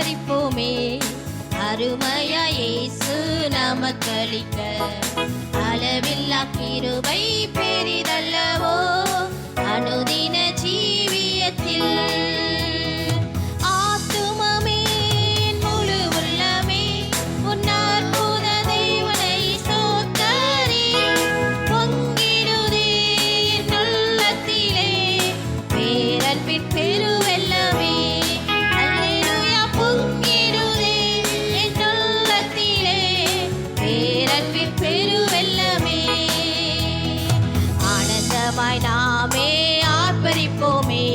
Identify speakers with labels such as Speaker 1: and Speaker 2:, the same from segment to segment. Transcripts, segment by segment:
Speaker 1: ஆர்ப்பரிப்போமே. அருமையா இயேசு நமக்களிக்க அளவில்லா கிருபை பெரிதல்லவோ அனுதின ஜீவியத்தில். ஆத்துமமே முழு உள்ளமே உன் அற்புத தேவனை ஸ்தோத்தரி. பொங்கிடுதே என் உள்ளத்திலே பேரன்பின் பெருவெள்ளமே. அல்லேலூயா பொங்கிடுதே என் உள்ளத்திலே பேரன்பின் பெருவெள்ளமே. ஆனந்தமாய் நாமே ஆர்ப்பரிப்போமே.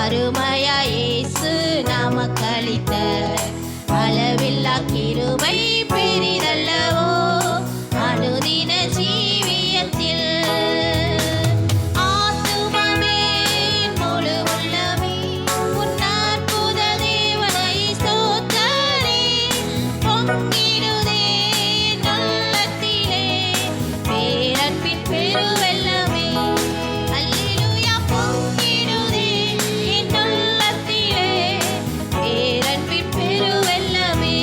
Speaker 1: அருமையா இயேசு நமக்களித்த அளவில்லா கிருபை பெரிதல்லவோ அனுதின ஜீவியத்தில். ஆத்துமமே முழு உள்ளமே உன் அற்புத தேவனை ஸ்தோத்தரி. பொங்கிடுதே என் உள்ளத்திலே பேரன்பின் பெருவெள்ளமே. அல்லேலூயா பொங்கிடுதே என் உள்ளத்திலே பேரன்பின் பெருவெள்ளமே.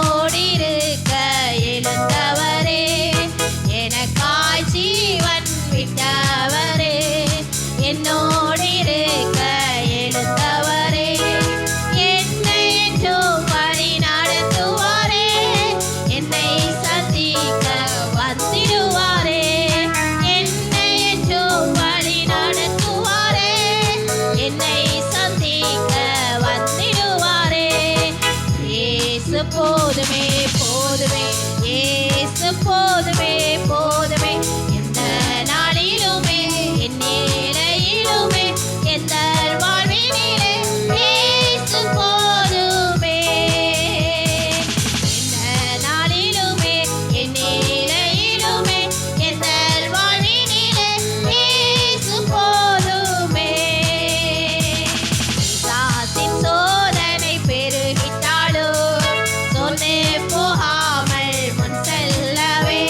Speaker 1: என்னோடிருக்க எழுந்தவரே, எனக்காய் ஜீவன் விட்டவரே, என்னோடிருக்க எழுந்தவரே, என்னை என்றும் வழி நடத்துவாரே, என்னை சந்திக்க வந்திடுவாரே, என்னை என்றும் வழி நடத்துவாரே, என்னை சந்திக்க வந்திடுவாரே. இயேசு போதுமே போதுமே, இயேசு போதுமே போதுமே, எந்த நாளிலுமே என் நிலையிலுமே எந்த வாழ்வினிலே இயேசு போதுமே, எந்த நாளிலுமே என் நிலையிலுமே எந்த வாழ்வினிலே இயேசு போதுமே. பிசாசின் சோதனை பெருகிட்டாலும் சொன்னே போகாமல் முன் செல்லவே,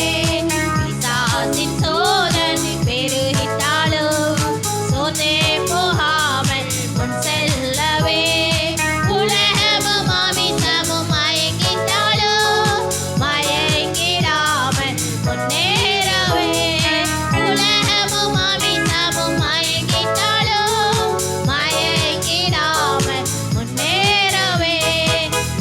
Speaker 1: பிசாசின் சோதனை பெருகிட்டாலும் சொன்னே போகாமல் முன் செல்லவே, உலகமும் மாமிசமும் மயங்கிட்டாலும் மயங்கிடாமல் முன்னேறவே, உலகமும் மாமிசமும் மயங்கிட்டாலும் மயங்கிடாமல் முன்னேறவே.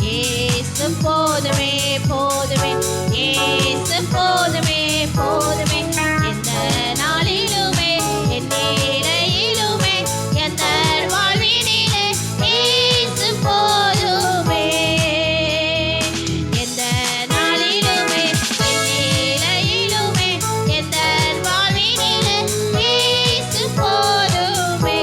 Speaker 1: இயேசு போதுமே போதுமே, இயேசு போதுமே போதுமே, எந்த நாளிலுமே என் நிலையிலுமே எந்த வாழ்வினிலே இயேசு போதுமே, எந்த நாளிலுமே என் நிலையிலுமே எந்த வாழ்வினிலே இயேசு போதுமே.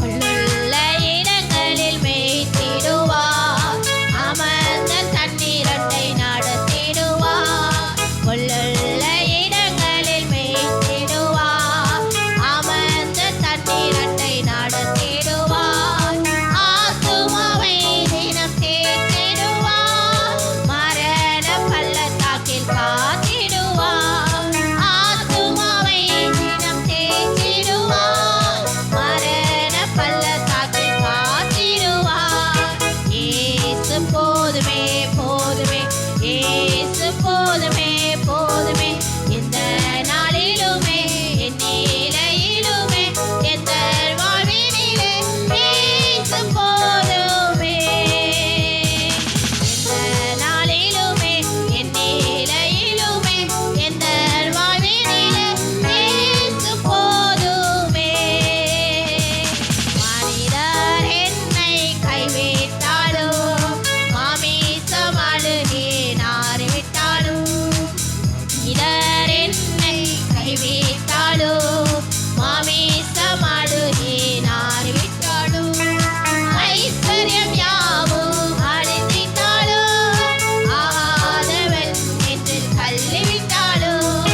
Speaker 1: உள்ளுள்ள இடங்களில் மேய்த்திடுவார், அமர்ந்த தண்ணீரண்டை நடத்திடுவார், உள்ளுள்ள இடங்களில் மேய்த்திடுவார், அமர்ந்த தண்ணீரண்டை நடத்திடுவார், ஆத்துமாவை தினம் தேற்றிடுவார், மரண பள்ளத்தாக்கில் காத்திடுவார், ஆத்துமாவை தினம் தேற்றிடுவார், மரண பள்ளத்தாக்கில் காத்திடுவார். இயேசு போதுமே போதுமே, இயேசு போதுமே போதுமே, எந்த நாளிலுமே என் நிலையிலுமே எந்த வாழ்வினிலே இயேசு போதுமே, எந்த நாளிலுமே என் நிலையிலுமே எந்த வாழ்வினிலே இயேசு போதுமே. மனிதர் என்னை கைவிட்டாலும் மாமிசம் அழுகி நாறிவிட்டாலும், மனிதர் என்னை கைவிட்டாலும் மாமிசம் அழுகி நாறிவிட்டாலும், ஐஸ்வர்யம் யாவும் அழிந்திட்டாலும் ஆகாதவன் என்று தள்ளிவிட்டாலும்,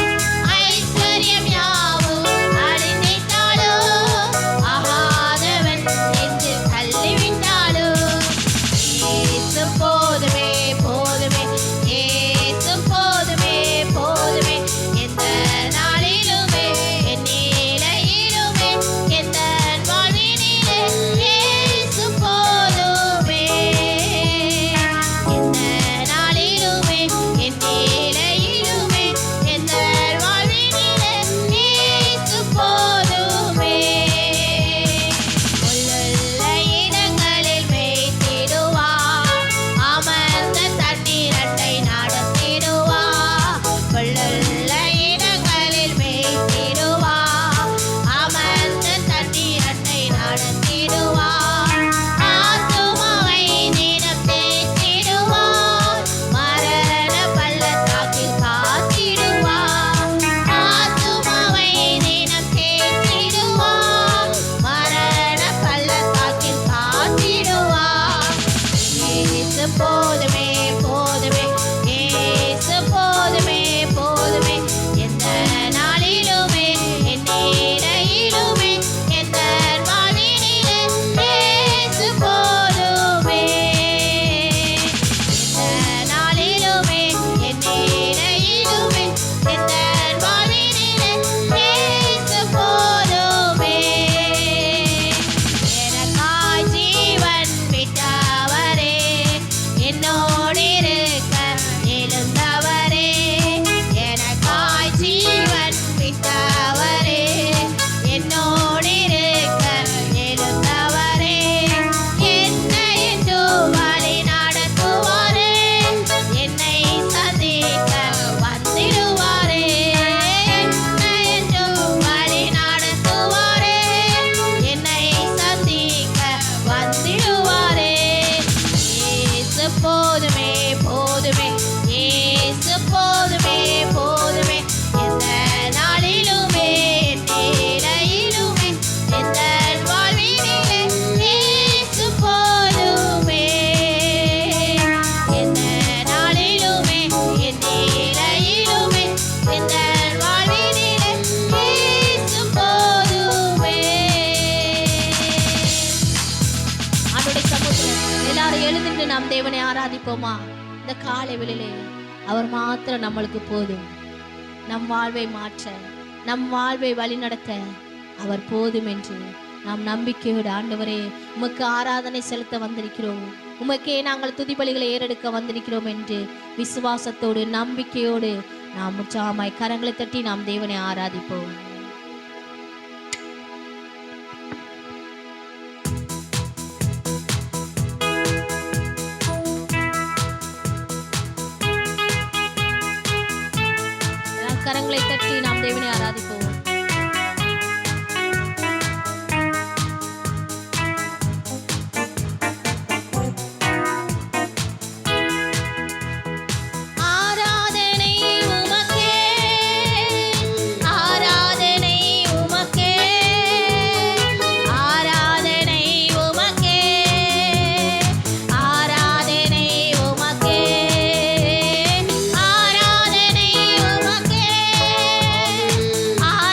Speaker 1: ஐஸ்வர்யம் யாவும் அழிந்திட்டாலும் ஆகாதவன் என்று தள்ளிவிட்டாலும், இயேசு போதுமே போதுமே, இயேசு போதுமே போதுமே, எந்த நாளிலுமே என் நிலையிலுமே எந்த வாழ்வினிலே இயேசு போதுமே, எந்த நாளிலுமே என் நிலையிலுமே எந்த வாழ்வினிலே இயேசு போதுமே. உள்ளுள்ள இடங்களில் மேய்த்திடுவார், அமர்ந்த தண்ணீரண்டை நடத்திடுவார், உள்ளுள்ள இடங்களில் மேய்த்திடுவார், அமர்ந்த தண்ணீரண்டை நடத்திடுவார், ஆத்துமாவை தினம் தேற்றிடுவார், மரண பள்ளத்தாக்கில் காத்திடுவார், ஆத்துமாவை தினம் தேற்றிடுவார், மரண பள்ளத்தாக்கில் காத்திடுவார். இயேசு போதுமே போதுமே, இயேசு போதுமே போதுமே, எந்த நாளிலுமே என் நிலையிலுமே எந்த வாழ்வினிலே இயேசு போதுமே, எந்த நாளிலுமே என் நிலையிலுமே எந்த வாழ்வினிலே இயேசு போதுமே, எனக்காய் ஜீவன் விட்டவரே, என்னோடு போதுமே போதுமே இயேசு போதுமே போதுமே எந்த நாளிலுமே என் நிலையிலுமே எந்த வாழ்வினிலே இயேசு போதுமே எந்த நாளிலுமே என் நிலையிலுமே எந்த வாழ்வினிலே இயேசு போதுமே. அவருடைய சமூகத்தில் எல்லாரும் எழுந்திருந்து நாம் தேவனை ஆராதிப்போமா? இந்த காலை வேளையிலே அவர் மாத்திரம் நம்மளுக்கு போதும். நம் வாழ்வை மாற்ற, நம் வாழ்வை வழிநடத்த அவர் போதும் என்று நாம் நம்பிக்கையோடு, ஆண்டவரே உமக்கு ஆராதனை செலுத்த வந்திருக்கிறோம், உமக்கே நாங்கள் துதிபலிகளை ஏறெடுக்க வந்திருக்கிறோம் என்று விசுவாசத்தோடு நம்பிக்கையோடு நாம் உற்சாகமாய் கரங்களை தட்டி நாம் தேவனை ஆராதிப்போம். கரங்களை தட்டி நாம் தேவனை ஆராதிப்போம். ஆராதனை உமக்கே, ஆராதனை உமக்கே, ஆராதனை உமக்கே, ஆராதனை உமக்கே, ஆராதனை உமக்கே, ஆராதனை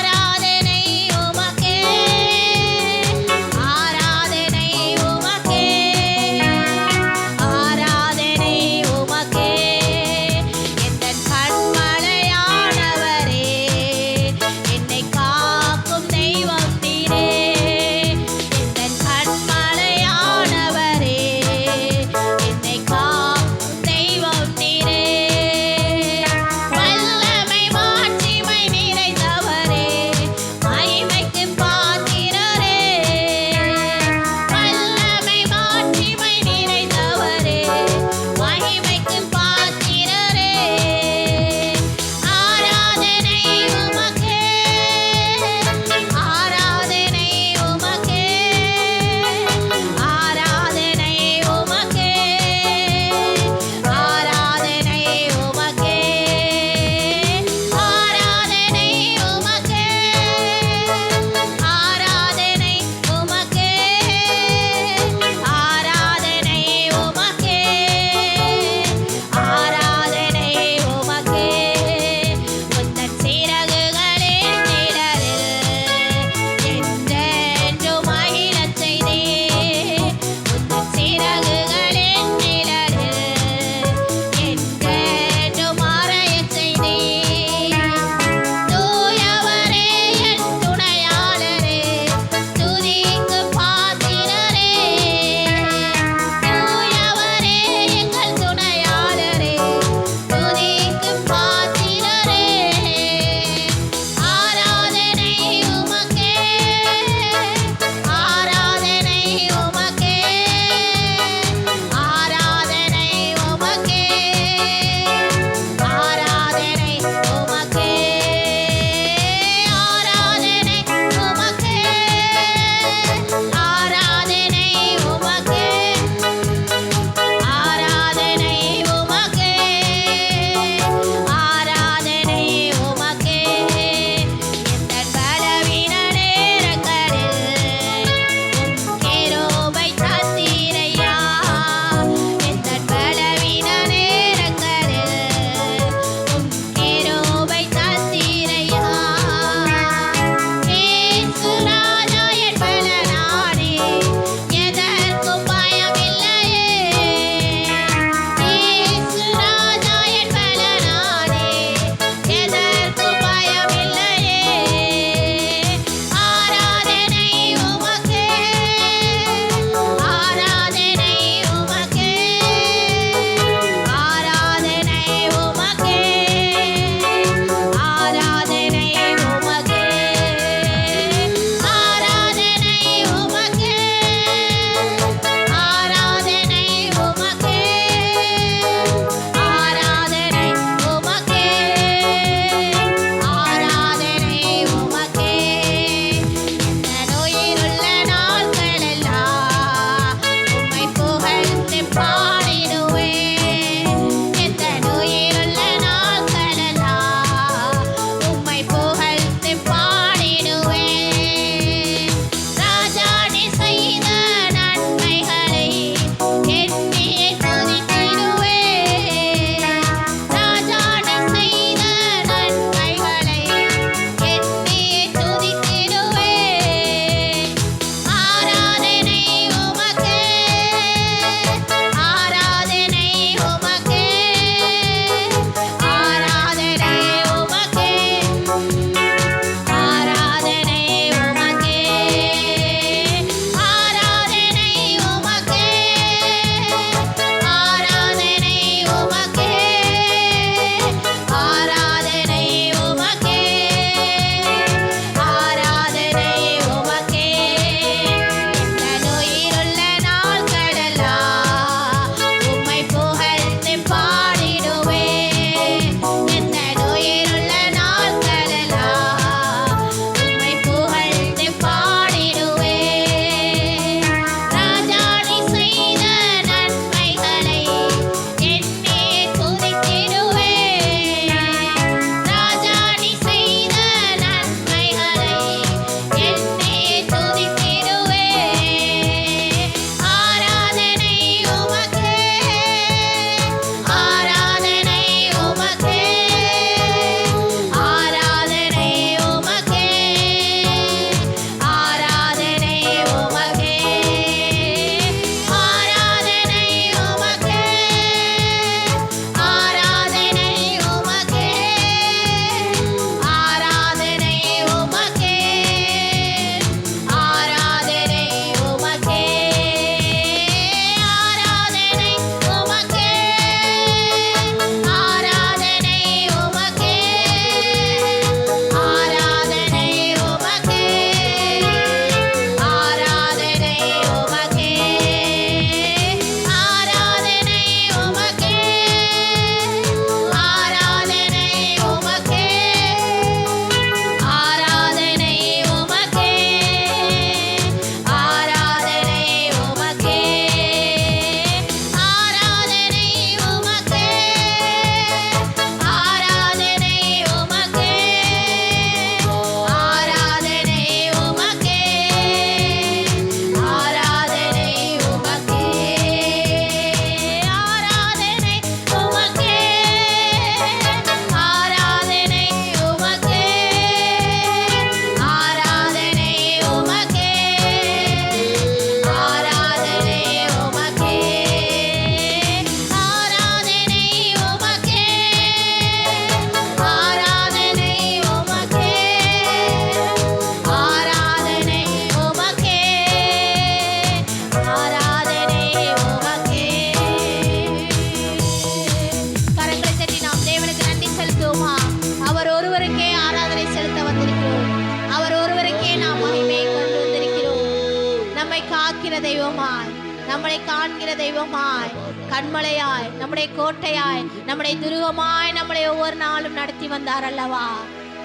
Speaker 1: நம்மளை காண்கிற தெய்வமாய், கண்மலையாய், நம்முடைய கோட்டையாய், நம்முடைய துருவமாய் நம்மளை ஒவ்வொரு நாளும் நடத்தி வந்தார் அல்லவா?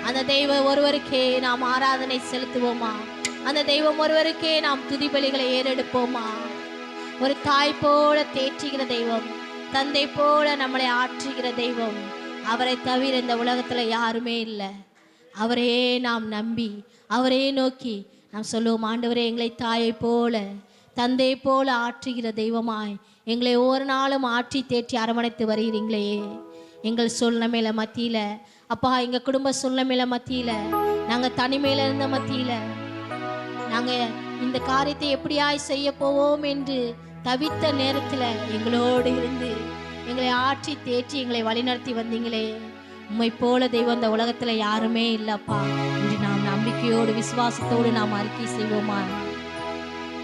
Speaker 1: அந்த தெய்வம் ஒருவருக்கே நாம் ஆராதனை செலுத்துவோமா? அந்த தெய்வம் ஒருவருக்கே நாம் துதிபலிகளை ஏறெடுப்போமா? ஒரு தாய் போல தேற்றுகிற தெய்வம், தந்தை போல நம்மளை ஆற்றுகிற தெய்வம், அவரை தவிர இந்த உலகத்துல யாருமே இல்லை. அவரே நாம் நம்பி, அவரே நோக்கி நாம் சொல்லுவோம், ஆண்டவரே எங்களை தாயை போல தந்தை போல ஆற்றுகிற தெய்வமாய் எங்களை ஒவ்வொரு நாளும் ஆற்றி தேற்றி அரவணைத்து வருகிறீங்களே. எங்கள் சூழ்நிலையில மத்தியில அப்பா, எங்கள் குடும்ப சூழ்நிலையில மத்தியில, நாங்கள் தனிமையில இருந்த மத்தியில, நாங்கள் இந்த காரியத்தை எப்படியாய் செய்ய போவோம் என்று தவித்த நேரத்தில் எங்களோடு இருந்து எங்களை ஆற்றி தேற்றி எங்களை வழிநடத்தி வந்தீங்களே. உம்மை போல தெய்வம் இந்த உலகத்தில் யாருமே இல்லைப்பா என்று நாம் நம்பிக்கையோடு விசுவாசத்தோடு நாம் அறிக்கை செய்வோமா?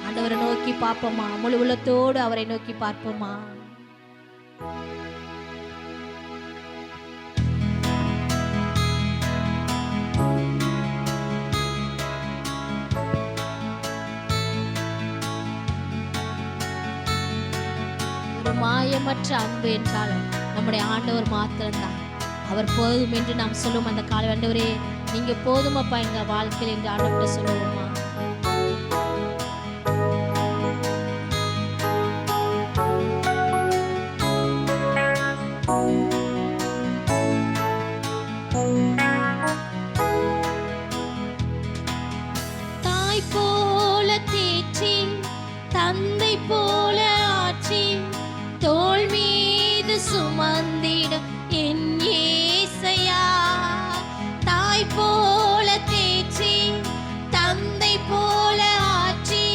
Speaker 1: ஆண்டவரை நோக்கி பார்ப்போமா? முழு உள்ளத்தோடு அவரை நோக்கி பார்ப்போமா? மாயமற்ற அன்பு என்றால் நம்முடைய ஆண்டவர் மாத்திரம்தான். அவர் போதும் என்று நாம் சொல்லுவோம். அந்த காலை, ஆண்டவரே நீங்க போதுமப்பா எங்க வாழ்க்கையில் என்று ஆண்டவர்கிட்ட சொல்லுவோமா? தாய் போல தேற்றி, தந்தை போல ஆற்றி, தோள் மீது சுமந்திட என் இயேசையா. தாய் போல தேற்றி, தந்தை போல ஆற்றி,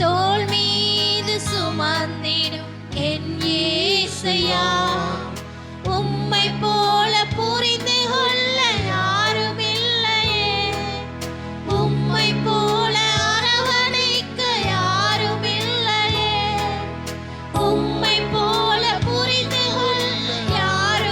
Speaker 1: தோள் மீது சுமந்திடும் என் இயேசையா. உம்மை போல புரிந்து கொள்ள யாரும் இல்லையே, உம்மை போல அரவணைக்க யாரும் இல்லையே, உம்மை போல புரிந்து கொள்ள யாரும்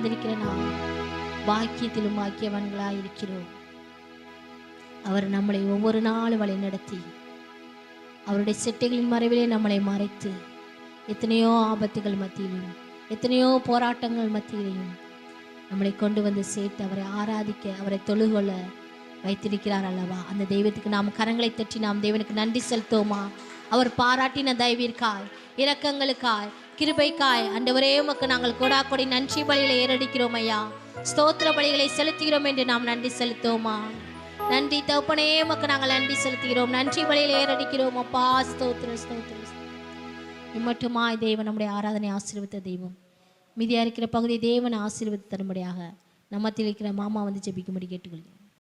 Speaker 1: வந்திருக்கிற நாம் பாக்கியத்திலும் பாக்கியவான்களாய் இருக்கிறோம். அவர் நம்மளை ஒவ்வொரு நாளும் வழி நடத்தி அவருடைய செட்டைகளின் மறைவிலே நம்மளை மறைத்து எத்தனையோ ஆபத்துகள் மத்தியிலும் எத்தனையோ போராட்டங்கள் மத்தியிலையும் நம்மளை கொண்டு வந்து சேர்த்து அவரை ஆராதிக்க அவரை தொழுகொள்ள வைத்திருக்கிறார் அல்லவா. அந்த தெய்வத்துக்கு நாம் கரங்களை தட்டி நாம் தேவனுக்கு நன்றி செலுத்துவோமா? அவர் பாராட்டின தயவிற்காய், இரக்கங்களுக்காய், கிருபைக்காய் ஆண்டவரே உமக்கு நாங்கள் கொடாக்கொடி நன்றி பலிகளை ஏறடிக்கிறோம் ஐயா. ஸ்தோத்திர பலிகளை செலுத்துகிறோம் என்று நாம் நன்றி செலுத்துவோமா? நன்றி தகப்பனே, உமக்கு நாங்கள் நன்றி செலுத்துகிறோம். நன்றி பலிகளை ஏறடிக்கிறோம் அப்பா. ஸ்தோத்திர ஸ்தோத்திர. இம்மட்டுமாய் தேவன் நம்முடைய ஆராதனை ஆசீர்வதித்த தெய்வம். மீதியா இருக்கிற பகுதி தேவன் ஆசீர்வதி தரும்படியாக நம்மத்தில் இருக்கிற மாமா வந்து ஜெபிக்கும்படி கேட்டுக்கொள்கிறேன்.